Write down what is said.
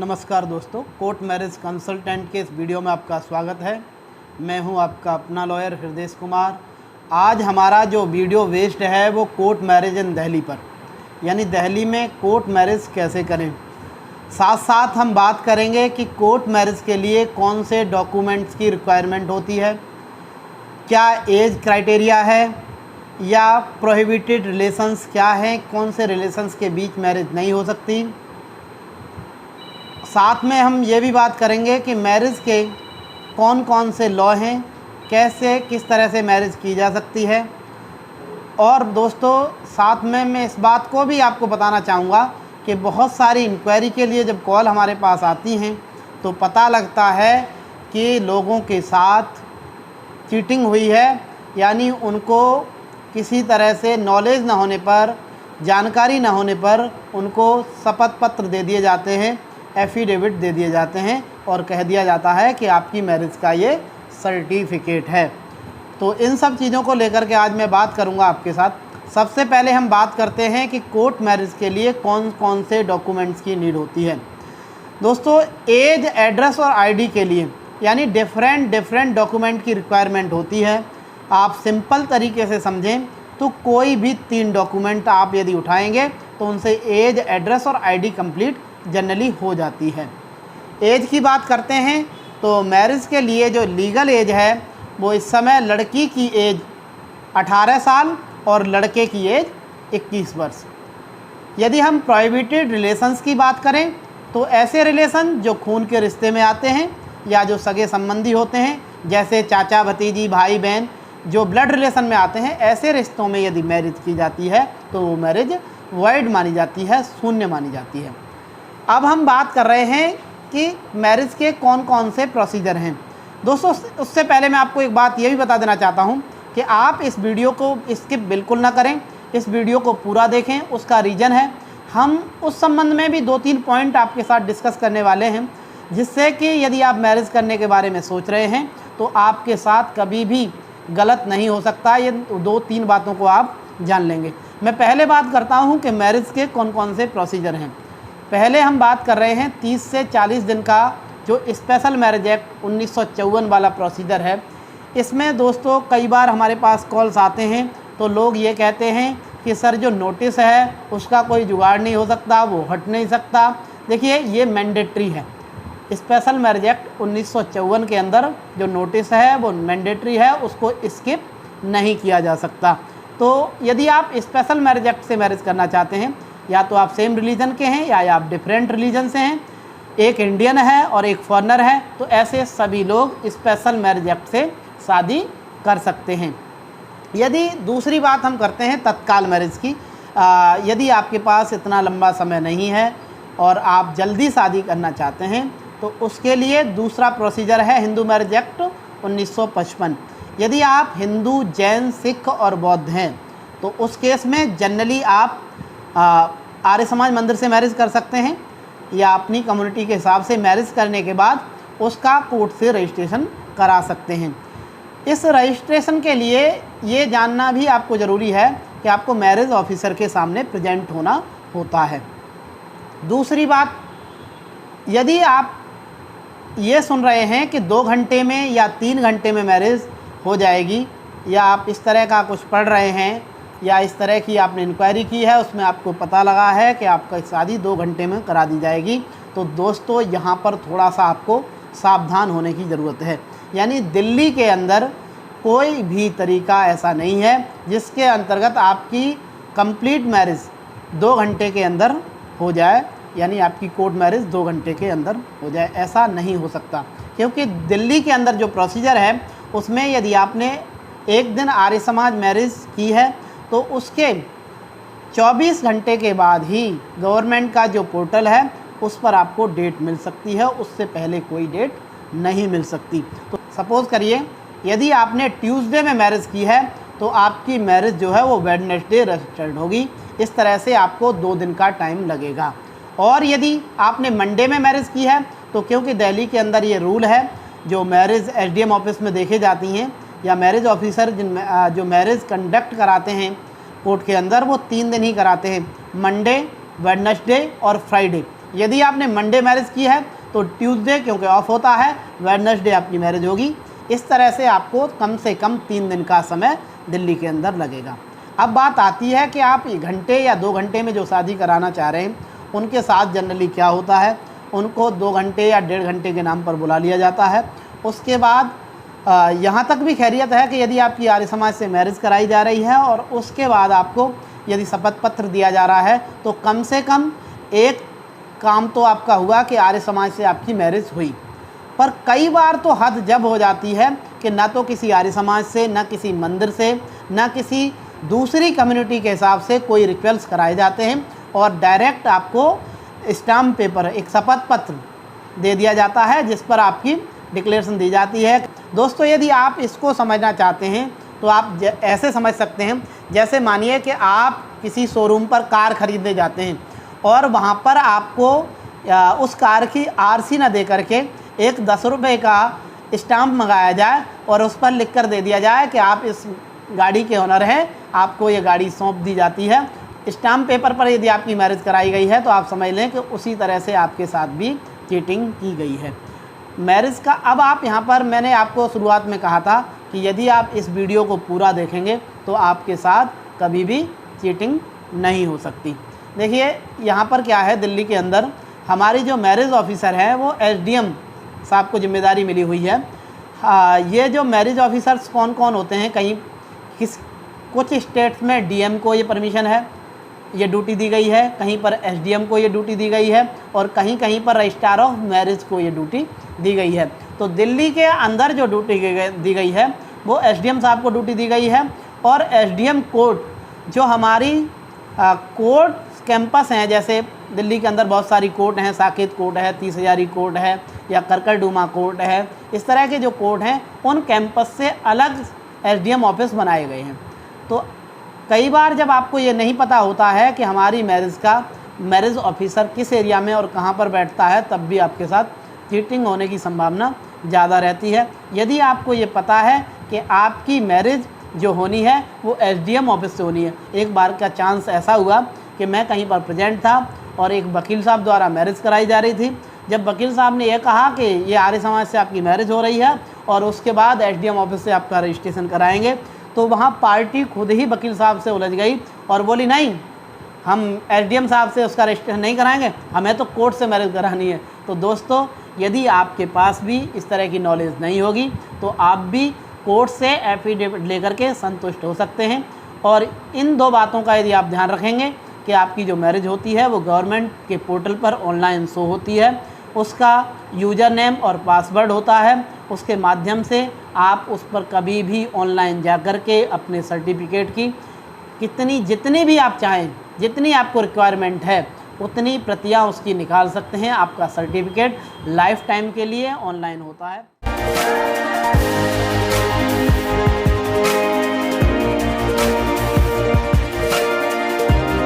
नमस्कार दोस्तों, court marriage consultant के इस वीडियो में आपका स्वागत है। मैं हूं आपका अपना लॉयर हृदय कुमार। आज हमारा जो वीडियो वेस्ट है वो कोर्ट मैरिज इन दिल्ली पर, यानी दिल्ली में कोर्ट मैरिज कैसे करें। साथ साथ हम बात करेंगे कि कोर्ट मैरिज के लिए कौन से डॉक्यूमेंट्स की रिक्वायरमेंट होती है, क्या एज क्राइटेरिया है या प्रोहिबिटेड रिलेशंस क्या हैं, कौन से रिलेशंस के बीच मैरिज नहीं हो सकती। साथ में हम ये भी बात करेंगे कि मैरिज के कौन कौन से लॉ हैं, कैसे किस तरह से मैरिज की जा सकती है। और दोस्तों साथ में मैं इस बात को भी आपको बताना चाहूँगा कि बहुत सारी इंक्वायरी के लिए जब कॉल हमारे पास आती हैं तो पता लगता है कि लोगों के साथ चीटिंग हुई है, यानी उनको किसी तरह से नॉलेज ना होने पर, जानकारी ना होने पर उनको शपथ पत्र दे दिए जाते हैं, एफिडेविट दे दिए जाते हैं और कह दिया जाता है कि आपकी मैरिज का ये सर्टिफिकेट है। तो इन सब चीज़ों को लेकर के आज मैं बात करूंगा आपके साथ। सबसे पहले हम बात करते हैं कि कोर्ट मैरिज के लिए कौन कौन से डॉक्यूमेंट्स की नीड होती है। दोस्तों एज, एड्रेस और आईडी के लिए यानी डिफरेंट डॉक्यूमेंट की रिक्वायरमेंट होती है। आप सिंपल तरीके से समझें तो कोई भी 3 डॉक्यूमेंट आप यदि उठाएंगे तो उनसे एज, एड्रेस और आईडी कंप्लीट जनरली हो जाती है। एज की बात करते हैं तो मैरिज के लिए जो लीगल एज है वो इस समय लड़की की एज 18 साल और लड़के की एज 21 वर्ष। यदि हम प्रोहिबिटेड रिलेशंस की बात करें तो ऐसे रिलेशन जो खून के रिश्ते में आते हैं या जो सगे संबंधी होते हैं, जैसे चाचा भतीजी, भाई बहन, जो ब्लड रिलेशन में आते हैं, ऐसे रिश्तों में यदि मैरिज की जाती है तो वो मैरिज वॉइड मानी जाती है, शून्य मानी जाती है। अब हम बात कर रहे हैं कि मैरिज के कौन कौन से प्रोसीजर हैं। दोस्तों उससे पहले मैं आपको एक बात ये भी बता देना चाहता हूँ कि आप इस वीडियो को स्किप बिल्कुल ना करें, इस वीडियो को पूरा देखें। उसका रीज़न है, हम उस संबंध में भी 2-3 पॉइंट आपके साथ डिस्कस करने वाले हैं, जिससे कि यदि आप मैरिज करने के बारे में सोच रहे हैं तो आपके साथ कभी भी गलत नहीं हो सकता। ये 2-3 बातों को आप जान लेंगे। मैं पहले बात करता हूँ कि मैरिज के कौन कौन से प्रोसीजर हैं। पहले हम बात कर रहे हैं 30 से 40 दिन का जो स्पेशल मैरिज एक्ट 1954 वाला प्रोसीजर है। इसमें दोस्तों कई बार हमारे पास कॉल्स आते हैं तो लोग ये कहते हैं कि सर जो नोटिस है उसका कोई जुगाड़ नहीं हो सकता, वो हट नहीं सकता। देखिए ये मैंडेटरी है। स्पेशल मैरिज एक्ट 1954 के अंदर जो नोटिस है वो मैंडेटरी है, उसको स्किप नहीं किया जा सकता। तो यदि आप स्पेशल मैरिज एक्ट से मैरिज करना चाहते हैं, या तो आप सेम रिलीजन के हैं या आप डिफरेंट रिलीजन से हैं, एक इंडियन है और एक फॉरेनर है, तो ऐसे सभी लोग स्पेशल मैरिज एक्ट से शादी कर सकते हैं। यदि दूसरी बात हम करते हैं तत्काल मैरिज की, यदि आपके पास इतना लंबा समय नहीं है और आप जल्दी शादी करना चाहते हैं तो उसके लिए दूसरा प्रोसीजर है हिंदू मैरिज एक्ट 1955। यदि आप हिंदू, जैन, सिख और बौद्ध हैं तो उस केस में जनरली आप आर्य समाज मंदिर से मैरिज कर सकते हैं या अपनी कम्युनिटी के हिसाब से मैरिज करने के बाद उसका कोर्ट से रजिस्ट्रेशन करा सकते हैं। इस रजिस्ट्रेशन के लिए ये जानना भी आपको ज़रूरी है कि आपको मैरिज ऑफिसर के सामने प्रेजेंट होना होता है। दूसरी बात, यदि आप ये सुन रहे हैं कि 2 घंटे में या 3 घंटे में मैरिज हो जाएगी, या आप इस तरह का कुछ पढ़ रहे हैं या इस तरह की आपने इंक्वायरी की है, उसमें आपको पता लगा है कि आपका शादी 2 घंटे में करा दी जाएगी, तो दोस्तों यहाँ पर थोड़ा सा आपको सावधान होने की ज़रूरत है। यानी दिल्ली के अंदर कोई भी तरीका ऐसा नहीं है जिसके अंतर्गत आपकी कंप्लीट मैरिज 2 घंटे के अंदर हो जाए, यानी आपकी कोर्ट मैरिज 2 घंटे के अंदर हो जाए, ऐसा नहीं हो सकता। क्योंकि दिल्ली के अंदर जो प्रोसीजर है उसमें यदि आपने एक दिन आर्य समाज मैरिज की है तो उसके 24 घंटे के बाद ही गवर्नमेंट का जो पोर्टल है उस पर आपको डेट मिल सकती है, उससे पहले कोई डेट नहीं मिल सकती। तो सपोज़ करिए यदि आपने ट्यूसडे में मैरिज की है तो आपकी मैरिज जो है वो वेडनेसडे रजिस्टर्ड होगी। इस तरह से आपको 2 दिन का टाइम लगेगा। और यदि आपने मंडे में मैरिज की है तो क्योंकि दिल्ली के अंदर ये रूल है, जो मैरिज एसडीएम ऑफिस में देखी जाती हैं या मैरिज ऑफिसर जो मैरिज कंडक्ट कराते हैं कोर्ट के अंदर, वो 3 दिन ही कराते हैं, मंडे, वेडनेसडे और फ्राइडे। यदि आपने मंडे मैरिज की है तो ट्यूसडे क्योंकि ऑफ होता है, वेडनेसडे आपकी मैरिज होगी। इस तरह से आपको कम से कम 3 दिन का समय दिल्ली के अंदर लगेगा। अब बात आती है कि आप 1 घंटे या 2 घंटे में जो शादी कराना चाह रहे हैं उनके साथ जनरली क्या होता है, उनको 2 घंटे या 1.5 घंटे के नाम पर बुला लिया जाता है। उसके बाद यहाँ तक भी खैरियत है कि यदि आपकी आर्य समाज से मैरिज कराई जा रही है और उसके बाद आपको यदि शपथ पत्र दिया जा रहा है तो कम से कम एक काम तो आपका हुआ कि आर्य समाज से आपकी मैरिज हुई। पर कई बार तो हद जब हो जाती है कि ना तो किसी आर्य समाज से, ना किसी मंदिर से, ना किसी दूसरी कम्युनिटी के हिसाब से कोई रिचुअल्स कराए जाते हैं और डायरेक्ट आपको स्टाम्प पेपर, एक शपथ पत्र दे दिया जाता है जिस पर आपकी डिक्लेरेशन दी जाती है। दोस्तों, यदि आप इसको समझना चाहते हैं तो आप ऐसे समझ सकते हैं, जैसे मानिए कि आप किसी शोरूम पर कार खरीदने जाते हैं और वहाँ पर आपको उस कार की आरसी ना दे करके एक 10 रुपये का स्टाम्प मंगाया जाए और उस पर लिख कर दे दिया जाए कि आप इस गाड़ी के ओनर हैं, आपको ये गाड़ी सौंप दी जाती है। स्टाम्प पेपर पर यदि आपकी मैरिज कराई गई है तो आप समझ लें कि उसी तरह से आपके साथ भी चीटिंग की गई है मैरिज का। अब आप यहाँ पर, मैंने आपको शुरुआत में कहा था कि यदि आप इस वीडियो को पूरा देखेंगे तो आपके साथ कभी भी चीटिंग नहीं हो सकती। देखिए यहाँ पर क्या है, दिल्ली के अंदर हमारी जो मैरिज ऑफिसर है वो एसडीएम साहब को जिम्मेदारी मिली हुई है। ये जो मैरिज ऑफिसर्स कौन कौन होते हैं, कुछ स्टेट्स में डीएम को ये परमिशन है, ये ड्यूटी दी गई है, कहीं पर एसडीएम को ये ड्यूटी दी गई है और कहीं कहीं पर रजिस्ट्रार ऑफ मैरिज को ये ड्यूटी दी गई है। तो दिल्ली के अंदर जो ड्यूटी दी गई है वो एसडीएम साहब को ड्यूटी दी गई है। और एसडीएम कोर्ट जो हमारी कोर्ट कैंपस हैं, जैसे दिल्ली के अंदर बहुत सारी कोर्ट हैं, साकेत कोर्ट है, 30 हजारी कोर्ट है या करकरडूमा कोर्ट है, इस तरह के जो कोर्ट हैं उन कैंपस से अलग एसडीएम ऑफिस बनाए गए हैं। तो कई बार जब आपको ये नहीं पता होता है कि हमारी मैरिज ऑफिसर किस एरिया में और कहाँ पर बैठता है, तब भी आपके साथ चीटिंग होने की संभावना ज़्यादा रहती है। यदि आपको ये पता है कि आपकी मैरिज जो होनी है वो एसडीएम ऑफिस से होनी है। एक बार का चांस ऐसा हुआ कि मैं कहीं पर प्रेजेंट था और एक वकील साहब द्वारा मैरिज कराई जा रही थी। जब वकील साहब ने यह कहा कि ये आर्य समाज से आपकी मैरिज हो रही है और उसके बाद एसडीएम ऑफिस से आपका रजिस्ट्रेशन कराएंगे, तो वहाँ पार्टी खुद ही वकील साहब से उलझ गई और बोली नहीं, हम एसडीएम साहब से उसका रजिस्ट्रेशन नहीं कराएंगे, हमें तो कोर्ट से मैरिज करानी है। तो दोस्तों, यदि आपके पास भी इस तरह की नॉलेज नहीं होगी तो आप भी कोर्ट से एफिडेविट लेकर के संतुष्ट हो सकते हैं। और इन 2 बातों का यदि आप ध्यान रखेंगे कि आपकी जो मैरिज होती है वो गवर्नमेंट के पोर्टल पर ऑनलाइन शो होती है, उसका यूज़र नेम और पासवर्ड होता है, उसके माध्यम से आप उस पर कभी भी ऑनलाइन जा कर के अपने सर्टिफिकेट की जितनी भी आप चाहें, जितनी आपको रिक्वायरमेंट है उतनी प्रतियां उसकी निकाल सकते हैं। आपका सर्टिफिकेट लाइफ टाइम के लिए ऑनलाइन होता है।